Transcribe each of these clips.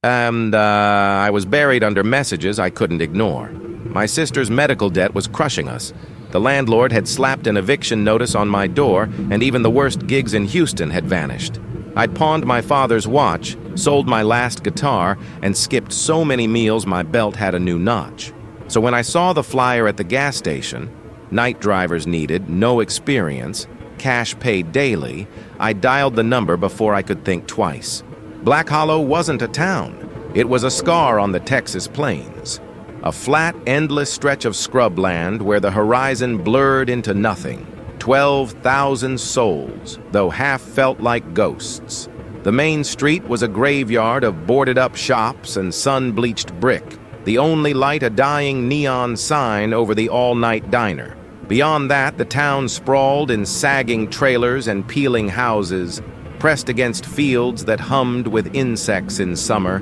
And I was buried under messages I couldn't ignore. My sister's medical debt was crushing us. The landlord had slapped an eviction notice on my door, and even the worst gigs in Houston had vanished. I'd pawned my father's watch, sold my last guitar, and skipped so many meals my belt had a new notch. So when I saw the flyer at the gas station, night drivers needed, no experience, cash paid daily, I dialed the number before I could think twice. Black Hollow wasn't a town. It was a scar on the Texas plains. A flat, endless stretch of scrubland where the horizon blurred into nothing. 12,000 souls, though half felt like ghosts. The main street was a graveyard of boarded-up shops and sun-bleached brick. The only light a dying neon sign over the all-night diner. Beyond that, the town sprawled in sagging trailers and peeling houses, pressed against fields that hummed with insects in summer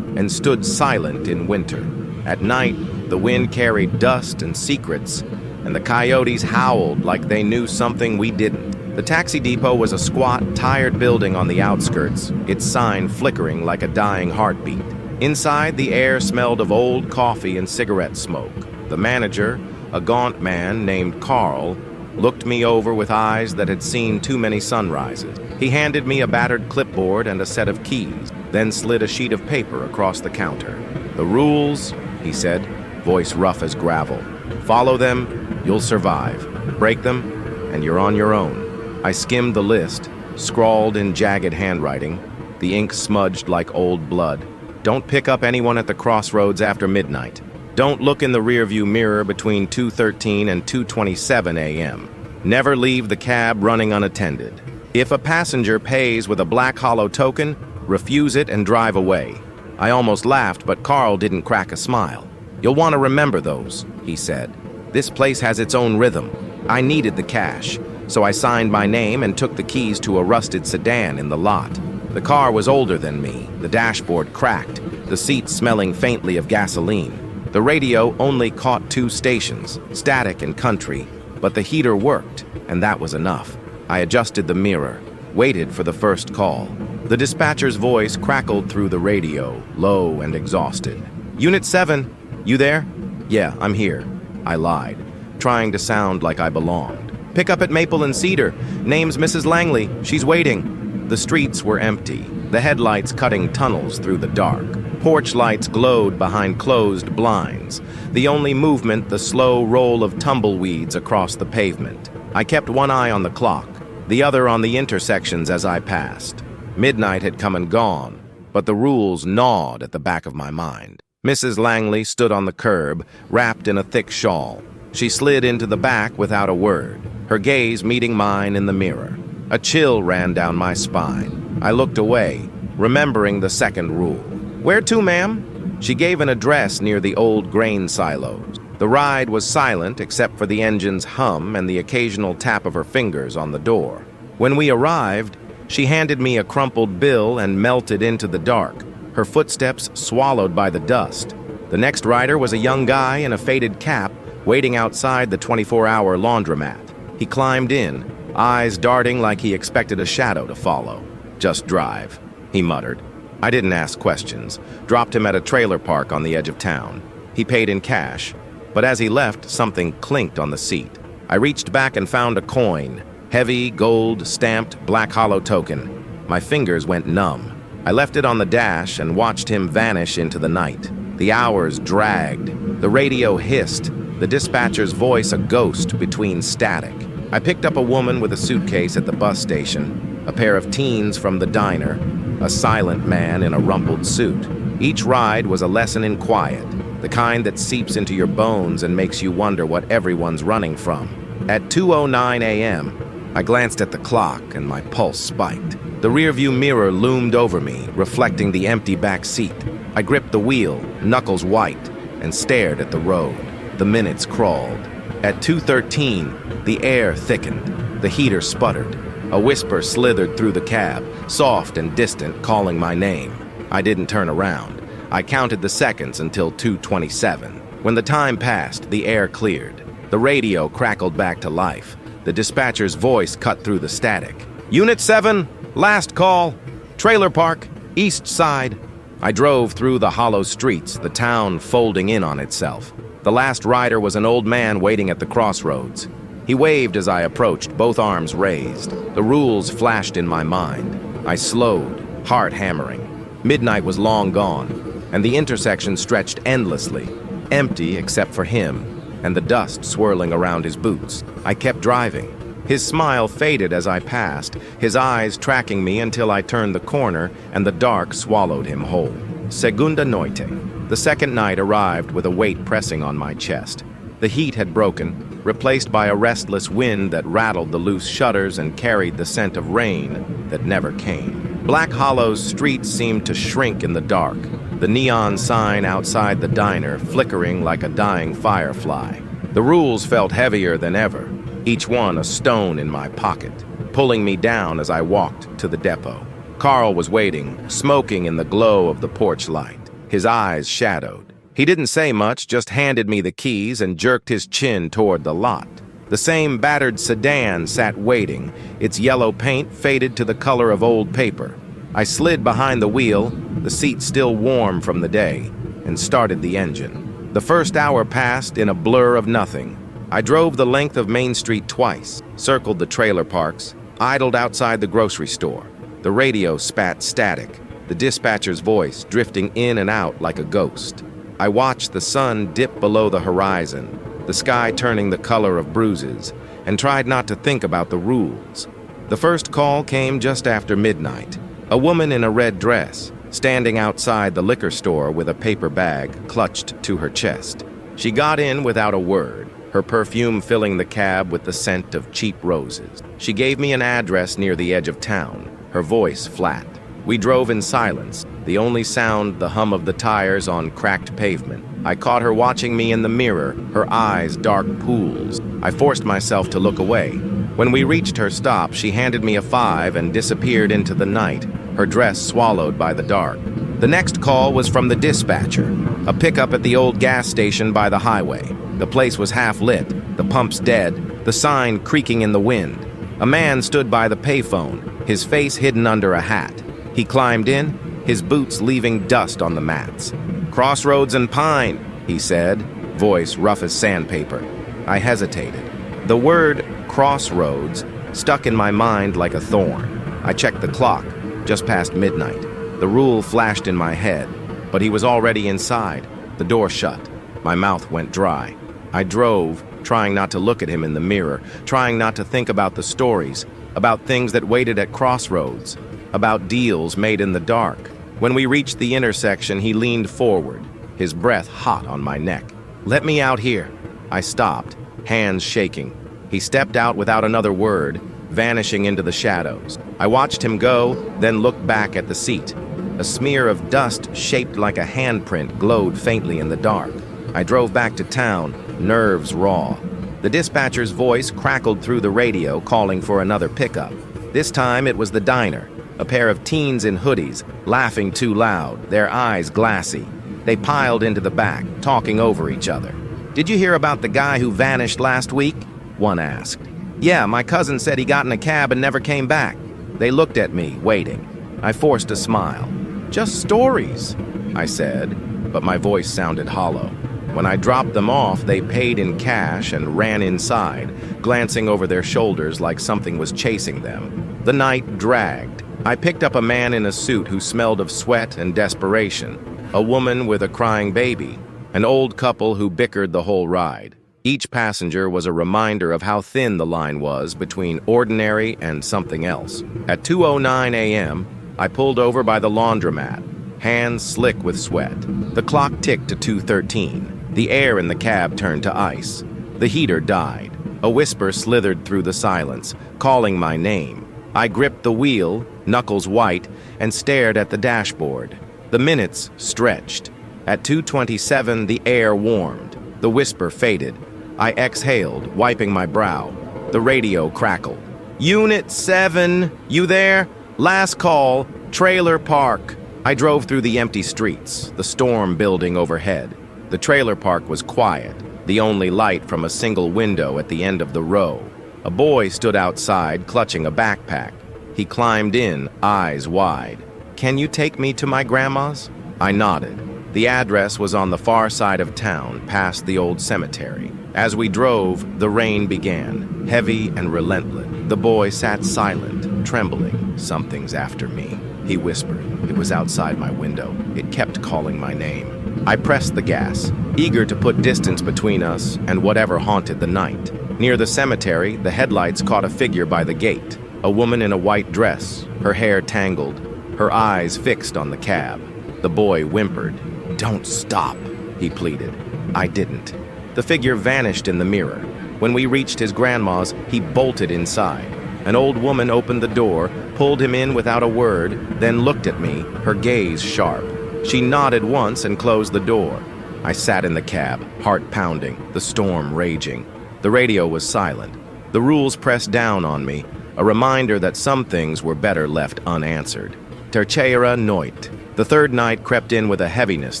and stood silent in winter. At night, the wind carried dust and secrets, and the coyotes howled like they knew something we didn't. The taxi depot was a squat, tired building on the outskirts, its sign flickering like a dying heartbeat. Inside, the air smelled of old coffee and cigarette smoke. The manager, a gaunt man named Carl, looked me over with eyes that had seen too many sunrises. He handed me a battered clipboard and a set of keys, then slid a sheet of paper across the counter. "The rules," he said, voice rough as gravel. "Follow them, you'll survive. Break them, and you're on your own." I skimmed the list, scrawled in jagged handwriting, the ink smudged like old blood. Don't pick up anyone at the crossroads after midnight. Don't look in the rearview mirror between 2:13 and 2:27 a.m. Never leave the cab running unattended. If a passenger pays with a Black Hollow token, refuse it and drive away. I almost laughed, but Carl didn't crack a smile. "You'll want to remember those," he said. "This place has its own rhythm." I needed the cash, so I signed my name and took the keys to a rusted sedan in the lot. The car was older than me, the dashboard cracked, the seats smelling faintly of gasoline. The radio only caught 2 stations, static and country, but the heater worked, and that was enough. I adjusted the mirror, waited for the first call. The dispatcher's voice crackled through the radio, low and exhausted. "Unit 7, you there?" "Yeah, I'm here," I lied, trying to sound like I belonged. "Pick up at Maple and Cedar. Name's Mrs. Langley. She's waiting." The streets were empty, the headlights cutting tunnels through the dark. Porch lights glowed behind closed blinds. The only movement, the slow roll of tumbleweeds across the pavement. I kept one eye on the clock, the other on the intersections as I passed. Midnight had come and gone, but the rules gnawed at the back of my mind. Mrs. Langley stood on the curb, wrapped in a thick shawl. She slid into the back without a word, her gaze meeting mine in the mirror. A chill ran down my spine. I looked away, remembering the second rule. "Where to, ma'am?" She gave an address near the old grain silos. The ride was silent except for the engine's hum and the occasional tap of her fingers on the door. When we arrived, she handed me a crumpled bill and melted into the dark, her footsteps swallowed by the dust. The next rider was a young guy in a faded cap waiting outside the 24-hour laundromat. He climbed in, eyes darting like he expected a shadow to follow. "Just drive," he muttered. I didn't ask questions, dropped him at a trailer park on the edge of town. He paid in cash, but as he left, something clinked on the seat. I reached back and found a coin, heavy, gold, stamped Black Hollow token. My fingers went numb. I left it on the dash and watched him vanish into the night. The hours dragged. The radio hissed, the dispatcher's voice a ghost between static. I picked up a woman with a suitcase at the bus station, a pair of teens from the diner, a silent man in a rumpled suit. Each ride was a lesson in quiet, the kind that seeps into your bones and makes you wonder what everyone's running from. At 2:09 a.m., I glanced at the clock and my pulse spiked. The rearview mirror loomed over me, reflecting the empty back seat. I gripped the wheel, knuckles white, and stared at the road. The minutes crawled. At 2:13, the air thickened. The heater sputtered. A whisper slithered through the cab, soft and distant, calling my name. I didn't turn around. I counted the seconds until 2:27. When the time passed, the air cleared. The radio crackled back to life. The dispatcher's voice cut through the static. "Unit 7, last call. Trailer park, east side. I drove through the hollow streets, the town folding in on itself. The last rider was an old man waiting at the crossroads. He waved as I approached, both arms raised. The rules flashed in my mind. I slowed, heart hammering. Midnight was long gone, and the intersection stretched endlessly, empty except for him, and the dust swirling around his boots. I kept driving. His smile faded as I passed, his eyes tracking me until I turned the corner and the dark swallowed him whole. Segunda noite. The second night arrived with a weight pressing on my chest. The heat had broken, replaced by a restless wind that rattled the loose shutters and carried the scent of rain that never came. Black Hollow's streets seemed to shrink in the dark, the neon sign outside the diner flickering like a dying firefly. The rules felt heavier than ever, each one a stone in my pocket, pulling me down as I walked to the depot. Carl was waiting, smoking in the glow of the porch light, his eyes shadowed. He didn't say much, just handed me the keys and jerked his chin toward the lot. The same battered sedan sat waiting, its yellow paint faded to the color of old paper. I slid behind the wheel, the seat still warm from the day, and started the engine. The first hour passed in a blur of nothing. I drove the length of Main Street twice, circled the trailer parks, idled outside the grocery store. The radio spat static, the dispatcher's voice drifting in and out like a ghost. I watched the sun dip below the horizon, the sky turning the color of bruises, and tried not to think about the rules. The first call came just after midnight. A woman in a red dress, standing outside the liquor store with a paper bag clutched to her chest. She got in without a word, her perfume filling the cab with the scent of cheap roses. She gave me an address near the edge of town, her voice flat. We drove in silence, the only sound the hum of the tires on cracked pavement. I caught her watching me in the mirror, her eyes dark pools. I forced myself to look away. When we reached her stop, she handed me a 5 and disappeared into the night, her dress swallowed by the dark. The next call was from the dispatcher, a pickup at the old gas station by the highway. The place was half lit, the pumps dead, the sign creaking in the wind. A man stood by the payphone, his face hidden under a hat. He climbed in, his boots leaving dust on the mats. "Crossroads and Pine," he said, voice rough as sandpaper. I hesitated. The word crossroads stuck in my mind like a thorn. I checked the clock, just past midnight. The rule flashed in my head, but he was already inside, the door shut. My mouth went dry. I drove, trying not to look at him in the mirror, trying not to think about the stories, about things that waited at crossroads, about deals made in the dark. When we reached the intersection, he leaned forward, his breath hot on my neck. "Let me out here." I stopped, hands shaking. He stepped out without another word, vanishing into the shadows. I watched him go, then looked back at the seat. A smear of dust shaped like a handprint glowed faintly in the dark. I drove back to town, nerves raw. The dispatcher's voice crackled through the radio, calling for another pickup. This time it was the diner. A pair of teens in hoodies, laughing too loud, their eyes glassy. They piled into the back, talking over each other. "Did you hear about the guy who vanished last week?" one asked. "Yeah, my cousin said he got in a cab and never came back." They looked at me, waiting. I forced a smile. "Just stories," I said, but my voice sounded hollow. When I dropped them off, they paid in cash and ran inside, glancing over their shoulders like something was chasing them. The night dragged. I picked up a man in a suit who smelled of sweat and desperation, a woman with a crying baby, an old couple who bickered the whole ride. Each passenger was a reminder of how thin the line was between ordinary and something else. At 2:09 a.m., I pulled over by the laundromat, hands slick with sweat. The clock ticked to 2:13. The air in the cab turned to ice. The heater died. A whisper slithered through the silence, calling my name. I gripped the wheel, knuckles white, and stared at the dashboard. The minutes stretched. At 2:27, the air warmed. The whisper faded. I exhaled, wiping my brow. The radio crackled. "Unit 7, you there? Last call, trailer park." I drove through the empty streets, the storm building overhead. The trailer park was quiet, the only light from a single window at the end of the row. A boy stood outside, clutching a backpack. He climbed in, eyes wide. "Can you take me to my grandma's?" I nodded. The address was on the far side of town, past the old cemetery. As we drove, the rain began, heavy and relentless. The boy sat silent, trembling. "Something's after me," he whispered. It was outside my window. It kept calling my name. I pressed the gas, eager to put distance between us and whatever haunted the night. Near the cemetery, the headlights caught a figure by the gate, a woman in a white dress, her hair tangled, her eyes fixed on the cab. The boy whimpered. "Don't stop," he pleaded. I didn't. The figure vanished in the mirror. When we reached his grandma's, he bolted inside. An old woman opened the door, pulled him in without a word, then looked at me, her gaze sharp. She nodded once and closed the door. I sat in the cab, heart pounding, the storm raging. The radio was silent. The rules pressed down on me, a reminder that some things were better left unanswered. Terceira noite. The third night crept in with a heaviness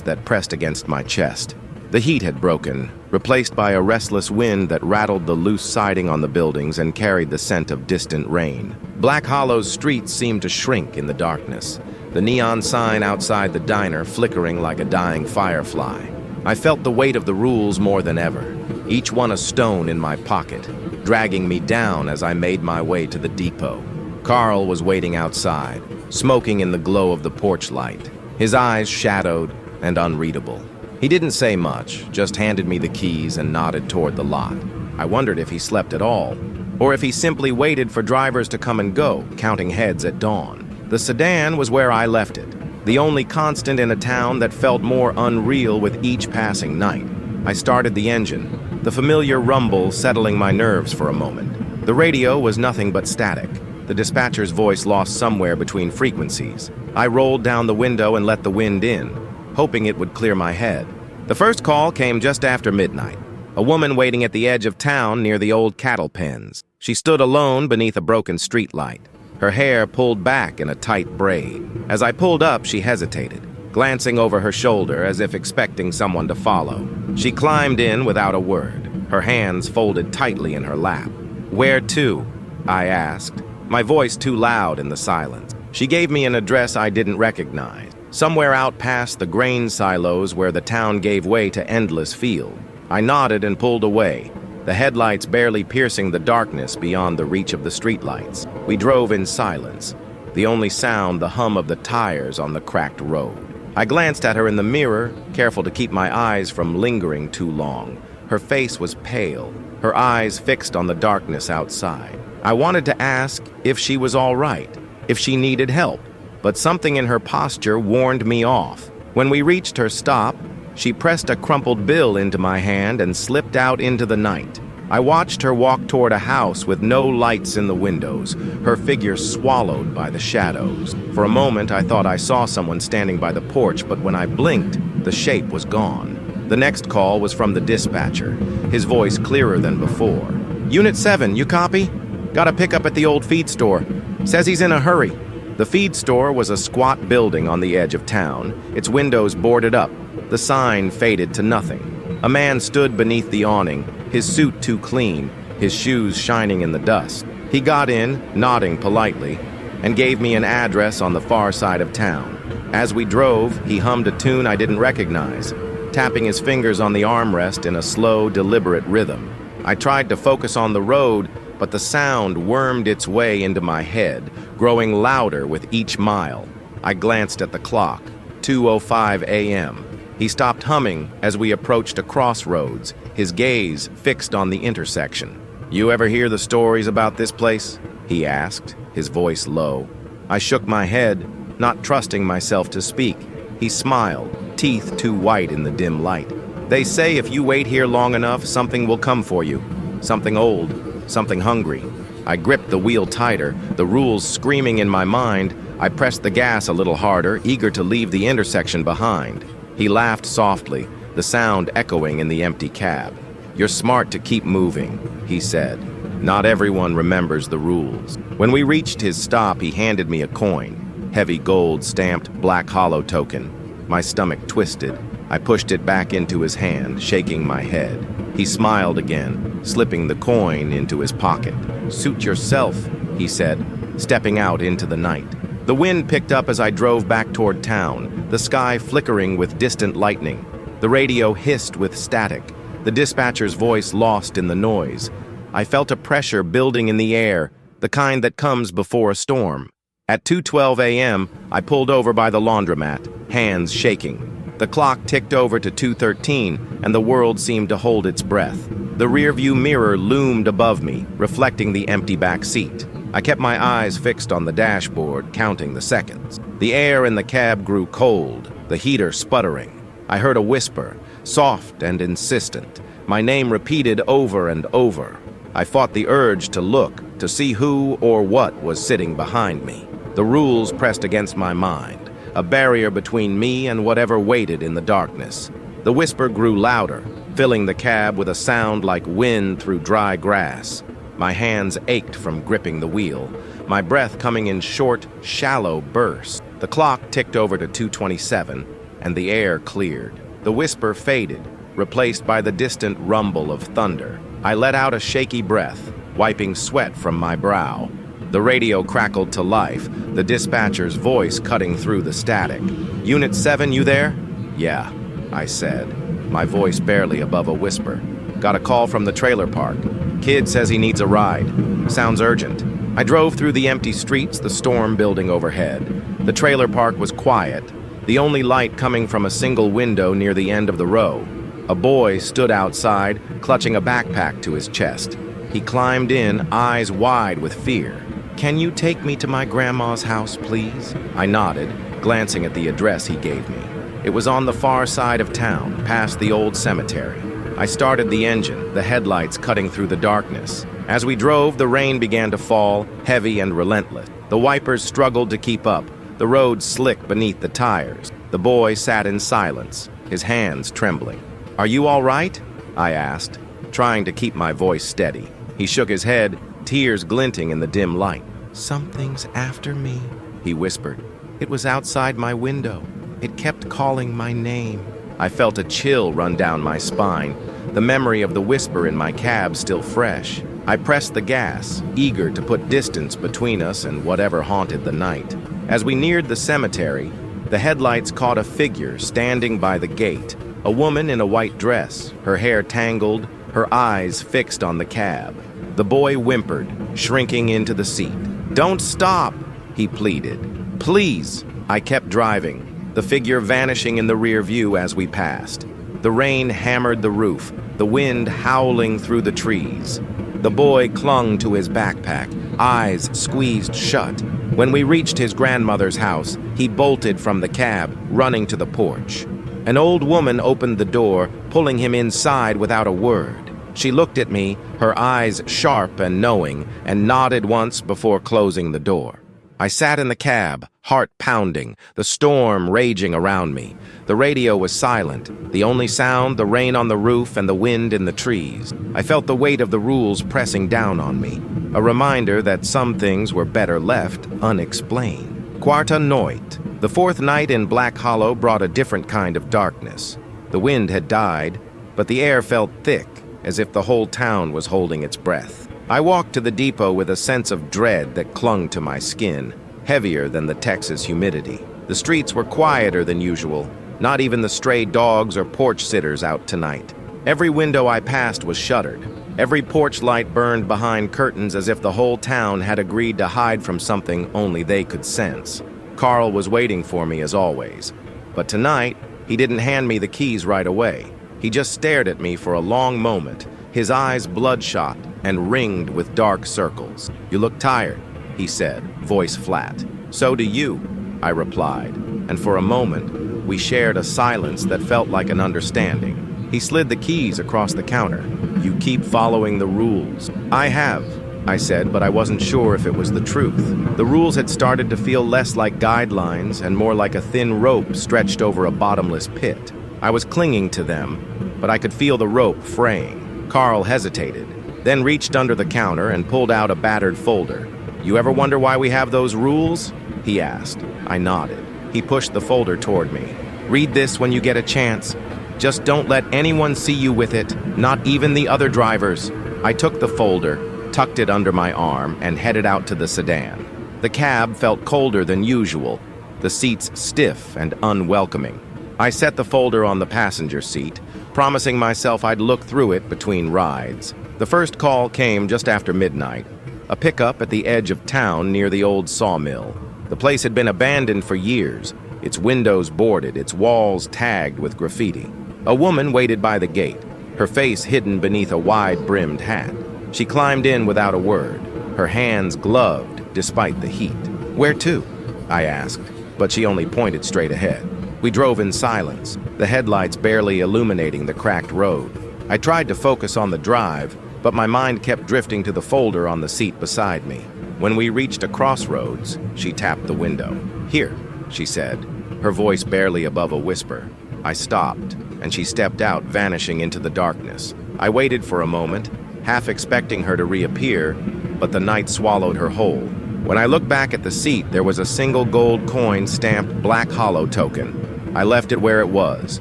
that pressed against my chest. The heat had broken, replaced by a restless wind that rattled the loose siding on the buildings and carried the scent of distant rain. Black Hollow's streets seemed to shrink in the darkness, the neon sign outside the diner flickering like a dying firefly. I felt the weight of the rules more than ever, each one a stone in my pocket, dragging me down as I made my way to the depot. Carl was waiting outside, smoking in the glow of the porch light, his eyes shadowed and unreadable. He didn't say much, just handed me the keys and nodded toward the lot. I wondered if he slept at all, or if he simply waited for drivers to come and go, counting heads at dawn. The sedan was where I left it, the only constant in a town that felt more unreal with each passing night. I started the engine, the familiar rumble settling my nerves for a moment. The radio was nothing but static, the dispatcher's voice lost somewhere between frequencies. I rolled down the window and let the wind in, hoping it would clear my head. The first call came just after midnight. A woman waiting at the edge of town near the old cattle pens. She stood alone beneath a broken streetlight, her hair pulled back in a tight braid. As I pulled up, she hesitated, glancing over her shoulder as if expecting someone to follow. She climbed in without a word, her hands folded tightly in her lap. "Where to?" I asked, my voice too loud in the silence. She gave me an address I didn't recognize, somewhere out past the grain silos where the town gave way to endless field. I nodded and pulled away, the headlights barely piercing the darkness beyond the reach of the streetlights. We drove in silence, the only sound the hum of the tires on the cracked road. I glanced at her in the mirror, careful to keep my eyes from lingering too long. Her face was pale, her eyes fixed on the darkness outside. I wanted to ask if she was all right, if she needed help, but something in her posture warned me off. When we reached her stop, she pressed a crumpled bill into my hand and slipped out into the night. I watched her walk toward a house with no lights in the windows, her figure swallowed by the shadows. For a moment, I thought I saw someone standing by the porch, but when I blinked, the shape was gone. The next call was from the dispatcher, his voice clearer than before. "Unit 7, you copy? Got a pickup at the old feed store. Says he's in a hurry." The feed store was a squat building on the edge of town, its windows boarded up, the sign faded to nothing. A man stood beneath the awning, his suit too clean, his shoes shining in the dust. He got in, nodding politely, and gave me an address on the far side of town. As we drove, he hummed a tune I didn't recognize, tapping his fingers on the armrest in a slow, deliberate rhythm. I tried to focus on the road, but the sound wormed its way into my head, growing louder with each mile. I glanced at the clock, 2:05 a.m. He stopped humming as we approached a crossroads, his gaze fixed on the intersection. "You ever hear the stories about this place?" he asked, his voice low. I shook my head, not trusting myself to speak. He smiled, teeth too white in the dim light. "They say if you wait here long enough, something will come for you. Something old, something hungry." I gripped the wheel tighter, the rules screaming in my mind. I pressed the gas a little harder, eager to leave the intersection behind. He laughed softly, the sound echoing in the empty cab. "You're smart to keep moving," he said. "Not everyone remembers the rules." When we reached his stop, he handed me a coin, heavy gold-stamped Black Hollow token. My stomach twisted. I pushed it back into his hand, shaking my head. He smiled again, slipping the coin into his pocket. "Suit yourself," he said, stepping out into the night. The wind picked up as I drove back toward town, the sky flickering with distant lightning. The radio hissed with static, the dispatcher's voice lost in the noise. I felt a pressure building in the air, the kind that comes before a storm. At 2:12 a.m., I pulled over by the laundromat, hands shaking. The clock ticked over to 2:13, and the world seemed to hold its breath. The rearview mirror loomed above me, reflecting the empty back seat. I kept my eyes fixed on the dashboard, counting the seconds. The air in the cab grew cold, the heater sputtering. I heard a whisper, soft and insistent, my name repeated over and over. I fought the urge to look, to see who or what was sitting behind me. The rules pressed against my mind, a barrier between me and whatever waited in the darkness. The whisper grew louder, filling the cab with a sound like wind through dry grass. My hands ached from gripping the wheel, my breath coming in short, shallow bursts. The clock ticked over to 2:27, and the air cleared. The whisper faded, replaced by the distant rumble of thunder. I let out a shaky breath, wiping sweat from my brow. The radio crackled to life, the dispatcher's voice cutting through the static. "Unit 7, you there?" "Yeah," I said, my voice barely above a whisper. "Got a call from the trailer park. Kid says he needs a ride. Sounds urgent." I drove through the empty streets, the storm building overhead. The trailer park was quiet, the only light coming from a single window near the end of the row. A boy stood outside, clutching a backpack to his chest. He climbed in, eyes wide with fear. "Can you take me to my grandma's house, please?" I nodded, glancing at the address he gave me. It was on the far side of town, past the old cemetery. I started the engine, the headlights cutting through the darkness. As we drove, the rain began to fall, heavy and relentless. The wipers struggled to keep up, the road slick beneath the tires. The boy sat in silence, his hands trembling. "Are you all right?" I asked, trying to keep my voice steady. He shook his head, tears glinting in the dim light. "Something's after me," he whispered. "It was outside my window. It kept calling my name." I felt a chill run down my spine, the memory of the whisper in my cab still fresh. I pressed the gas, eager to put distance between us and whatever haunted the night. As we neared the cemetery, the headlights caught a figure standing by the gate, a woman in a white dress, her hair tangled, her eyes fixed on the cab. The boy whimpered, shrinking into the seat. "Don't stop," he pleaded. "Please." I kept driving, the figure vanishing in the rear view as we passed. The rain hammered the roof, the wind howling through the trees. The boy clung to his backpack, eyes squeezed shut. When we reached his grandmother's house, he bolted from the cab, running to the porch. An old woman opened the door, pulling him inside without a word. She looked at me, her eyes sharp and knowing, and nodded once before closing the door. I sat in the cab, heart pounding, the storm raging around me. The radio was silent, the only sound, the rain on the roof and the wind in the trees. I felt the weight of the rules pressing down on me, a reminder that some things were better left unexplained. Quarta Noit. The fourth night in Black Hollow brought a different kind of darkness. The wind had died, but the air felt thick, as if the whole town was holding its breath. I walked to the depot with a sense of dread that clung to my skin, heavier than the Texas humidity. The streets were quieter than usual, not even the stray dogs or porch sitters out tonight. Every window I passed was shuttered. Every porch light burned behind curtains as if the whole town had agreed to hide from something only they could sense. Carl was waiting for me as always, but tonight he didn't hand me the keys right away. He just stared at me for a long moment, his eyes bloodshot and ringed with dark circles. "You look tired," he said, voice flat. "So do you," I replied, and for a moment, we shared a silence that felt like an understanding. He slid the keys across the counter. "You keep following the rules." "I have," I said, but I wasn't sure if it was the truth. The rules had started to feel less like guidelines and more like a thin rope stretched over a bottomless pit. I was clinging to them, but I could feel the rope fraying. Carl hesitated, then reached under the counter and pulled out a battered folder. "You ever wonder why we have those rules?" he asked. I nodded. He pushed the folder toward me. "Read this when you get a chance. Just don't let anyone see you with it, not even the other drivers." I took the folder, tucked it under my arm, and headed out to the sedan. The cab felt colder than usual, the seats stiff and unwelcoming. I set the folder on the passenger seat, promising myself I'd look through it between rides. The first call came just after midnight, a pickup at the edge of town near the old sawmill. The place had been abandoned for years, its windows boarded, its walls tagged with graffiti. A woman waited by the gate, her face hidden beneath a wide-brimmed hat. She climbed in without a word, her hands gloved despite the heat. "Where to?" I asked, but she only pointed straight ahead. We drove in silence, the headlights barely illuminating the cracked road. I tried to focus on the drive, but my mind kept drifting to the folder on the seat beside me. When we reached a crossroads, she tapped the window. "Here," she said, her voice barely above a whisper. I stopped, and she stepped out, vanishing into the darkness. I waited for a moment, half expecting her to reappear, but the night swallowed her whole. When I looked back at the seat, there was a single gold coin stamped Black Hollow token. I left it where it was.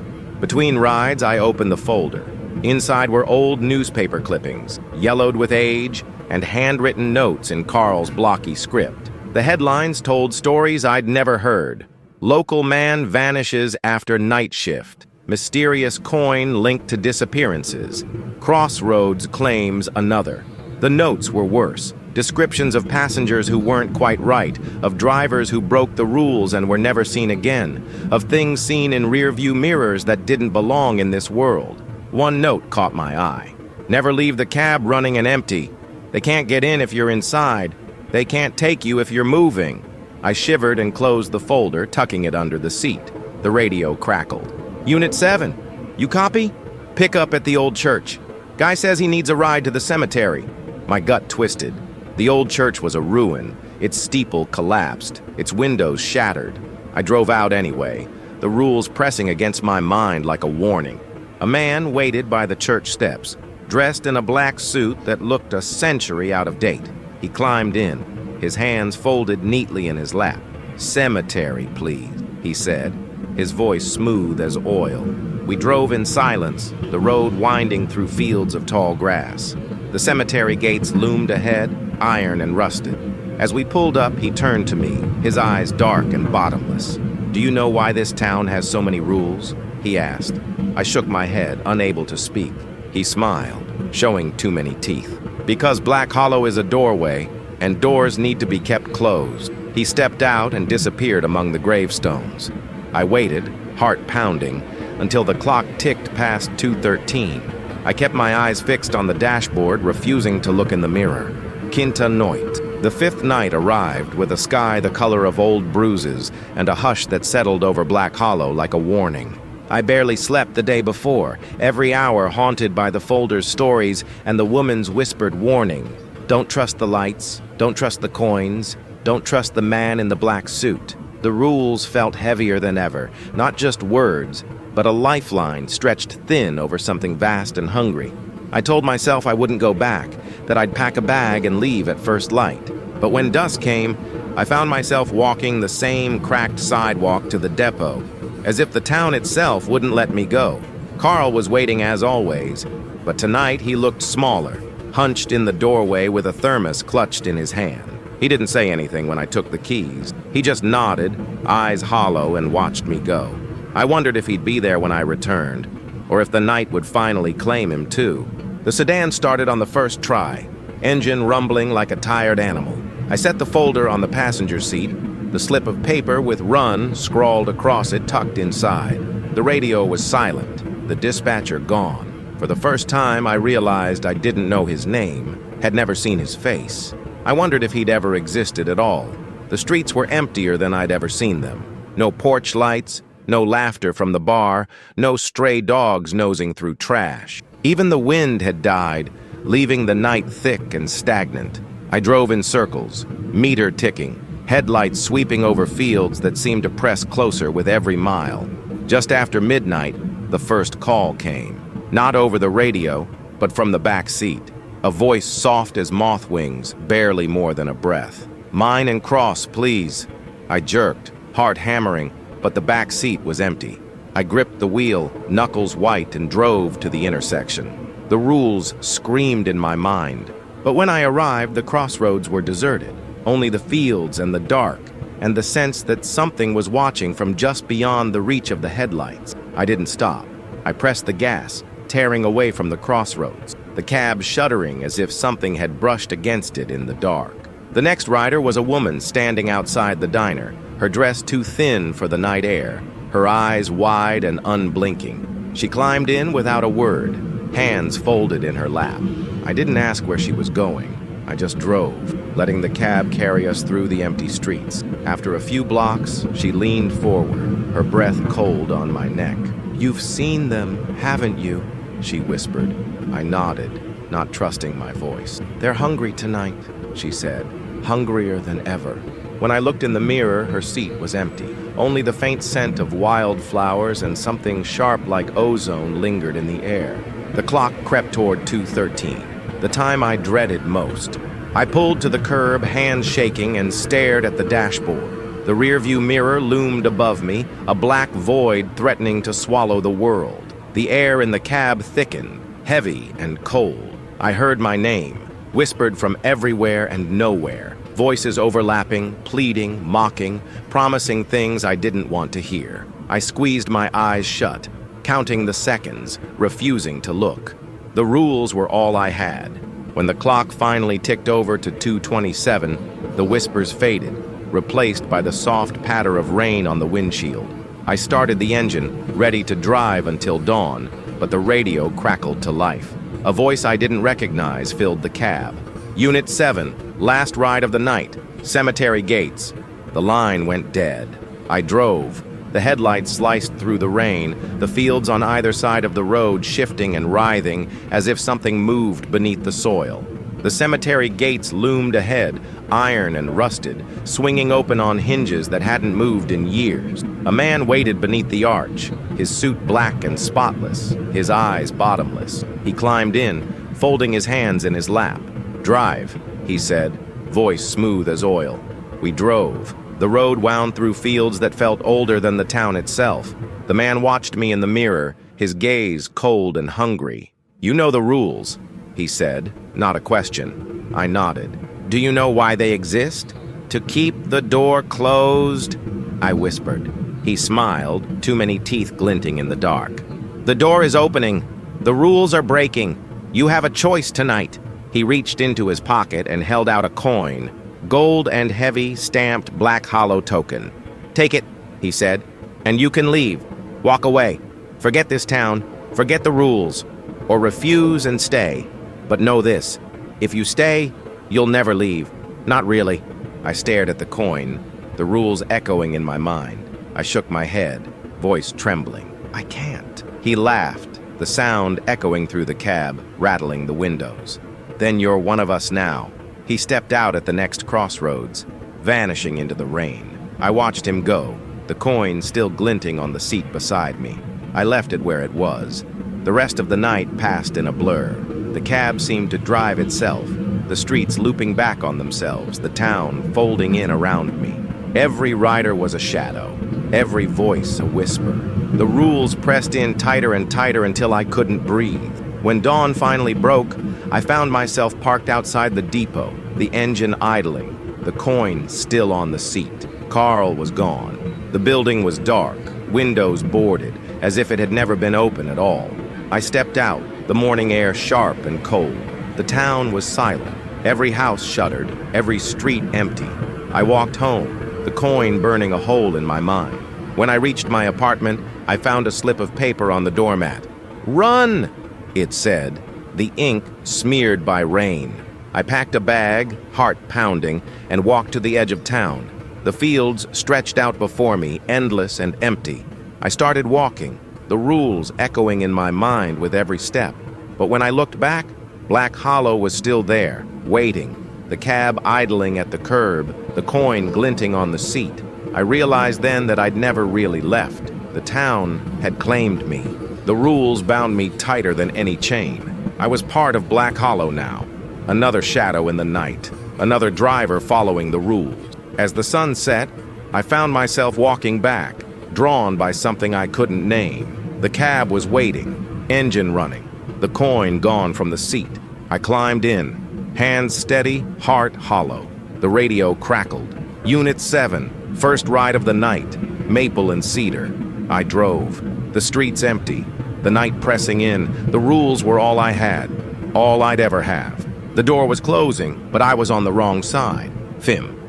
Between rides, I opened the folder. Inside were old newspaper clippings, yellowed with age, and handwritten notes in Carl's blocky script. The headlines told stories I'd never heard. Local man vanishes after night shift. Mysterious coin linked to disappearances. Crossroads claims another. The notes were worse. Descriptions of passengers who weren't quite right, of drivers who broke the rules and were never seen again, of things seen in rearview mirrors that didn't belong in this world. One note caught my eye. "Never leave the cab running and empty. They can't get in if you're inside. They can't take you if you're moving." I shivered and closed the folder, tucking it under the seat. The radio crackled. "Unit 7, you copy? Pick up at the old church. Guy says he needs a ride to the cemetery." My gut twisted. The old church was a ruin. Its steeple collapsed, its windows shattered. I drove out anyway, the rules pressing against my mind like a warning. A man waited by the church steps, dressed in a black suit that looked a century out of date. He climbed in, his hands folded neatly in his lap. "Cemetery, please," he said, his voice smooth as oil. We drove in silence, the road winding through fields of tall grass. The cemetery gates loomed ahead, iron and rusted. As we pulled up, he turned to me, his eyes dark and bottomless. "Do you know why this town has so many rules?" he asked. I shook my head, unable to speak. He smiled, showing too many teeth. "Because Black Hollow is a doorway, and doors need to be kept closed." He stepped out and disappeared among the gravestones. I waited, heart pounding, until the clock ticked past 2:13. I kept my eyes fixed on the dashboard, refusing to look in the mirror. Quinta Noit. The fifth night arrived with a sky the color of old bruises and a hush that settled over Black Hollow like a warning. I barely slept the day before, every hour haunted by the folder's stories and the woman's whispered warning. Don't trust the lights, don't trust the coins, don't trust the man in the black suit. The rules felt heavier than ever, not just words, but a lifeline stretched thin over something vast and hungry. I told myself I wouldn't go back, that I'd pack a bag and leave at first light. But when dusk came, I found myself walking the same cracked sidewalk to the depot, as if the town itself wouldn't let me go. Carl was waiting as always, but tonight he looked smaller, hunched in the doorway with a thermos clutched in his hand. He didn't say anything when I took the keys. He just nodded, eyes hollow, and watched me go. I wondered if he'd be there when I returned, or if the night would finally claim him too. The sedan started on the first try, engine rumbling like a tired animal. I set the folder on the passenger seat, the slip of paper with "run" scrawled across it tucked inside. The radio was silent, the dispatcher gone. For the first time, I realized I didn't know his name, had never seen his face. I wondered if he'd ever existed at all. The streets were emptier than I'd ever seen them. No porch lights, no laughter from the bar, no stray dogs nosing through trash. Even the wind had died, leaving the night thick and stagnant. I drove in circles, meter ticking, headlights sweeping over fields that seemed to press closer with every mile. Just after midnight, the first call came. Not over the radio, but from the back seat. A voice soft as moth wings, barely more than a breath. "Mine and Cross, please." I jerked, heart hammering, but the back seat was empty. I gripped the wheel, knuckles white, and drove to the intersection. The rules screamed in my mind. But when I arrived, the crossroads were deserted. only the fields and the dark, and the sense that something was watching from just beyond the reach of the headlights. I didn't stop. I pressed the gas, tearing away from the crossroads, the cab shuddering as if something had brushed against it in the dark. The next rider was a woman standing outside the diner, her dress too thin for the night air, her eyes wide and unblinking. She climbed in without a word, hands folded in her lap. I didn't ask where she was going. I just drove, letting the cab carry us through the empty streets. After a few blocks, she leaned forward, her breath cold on my neck. "You've seen them, haven't you?" she whispered. I nodded, not trusting my voice. "They're hungry tonight," she said, "hungrier than ever." When I looked in the mirror, her seat was empty. Only the faint scent of wildflowers and something sharp like ozone lingered in the air. The clock crept toward 2:13, the time I dreaded most. I pulled to the curb, hands shaking, and stared at the dashboard. The rearview mirror loomed above me, a black void threatening to swallow the world. The air in the cab thickened, heavy and cold. I heard my name, whispered from everywhere and nowhere, voices overlapping, pleading, mocking, promising things I didn't want to hear. I squeezed my eyes shut, counting the seconds, refusing to look. The rules were all I had. When the clock finally ticked over to 2:27, the whispers faded, replaced by the soft patter of rain on the windshield. I started the engine, ready to drive until dawn, but the radio crackled to life. A voice I didn't recognize filled the cab. "Unit 7, last ride of the night, Cemetery Gates." The line went dead. I drove. The headlights sliced through the rain, the fields on either side of the road shifting and writhing as if something moved beneath the soil. The cemetery gates loomed ahead, iron and rusted, swinging open on hinges that hadn't moved in years. A man waited beneath the arch, his suit black and spotless, his eyes bottomless. He climbed in, folding his hands in his lap. "Drive," he said, voice smooth as oil. We drove. The road wound through fields that felt older than the town itself. The man watched me in the mirror, his gaze cold and hungry. "You know the rules," he said, not a question. I nodded. "Do you know why they exist?" "To keep the door closed," I whispered. He smiled, too many teeth glinting in the dark. "The door is opening. The rules are breaking. You have a choice tonight." He reached into his pocket and held out a coin. Gold and heavy, stamped black hollow token. "Take it," he said, "and you can leave. Walk away. Forget this town. Forget the rules. Or refuse and stay. But know this. If you stay, you'll never leave. Not really." I stared at the coin, the rules echoing in my mind. I shook my head, voice trembling. "I can't." He laughed, the sound echoing through the cab, rattling the windows. "Then you're one of us now." He stepped out at the next crossroads, vanishing into the rain. I watched him go, the coin still glinting on the seat beside me. I left it where it was. The rest of the night passed in a blur. The cab seemed to drive itself, the streets looping back on themselves, the town folding in around me. Every rider was a shadow, every voice a whisper. The rules pressed in tighter and tighter until I couldn't breathe. When dawn finally broke, I found myself parked outside the depot, the engine idling, the coin still on the seat. Carl was gone. The building was dark, windows boarded, as if it had never been open at all. I stepped out, the morning air sharp and cold. The town was silent, every house shuttered, every street empty. I walked home, the coin burning a hole in my mind. When I reached my apartment, I found a slip of paper on the doormat. "Run!" it said, the ink smeared by rain. I packed a bag, heart pounding, and walked to the edge of town. The fields stretched out before me, endless and empty. I started walking, the rules echoing in my mind with every step. But when I looked back, Black Hollow was still there, waiting, the cab idling at the curb, the coin glinting on the seat. I realized then that I'd never really left. The town had claimed me. The rules bound me tighter than any chain. I was part of Black Hollow now, another shadow in the night, another driver following the rules. As the sun set, I found myself walking back, drawn by something I couldn't name. The cab was waiting, engine running, the coin gone from the seat. I climbed in, hands steady, heart hollow. The radio crackled. Unit 7, first ride of the night, Maple and Cedar. I drove. The streets empty. The night pressing in. The rules were all I had. All I'd ever have. The door was closing, but I was on the wrong side. Fim.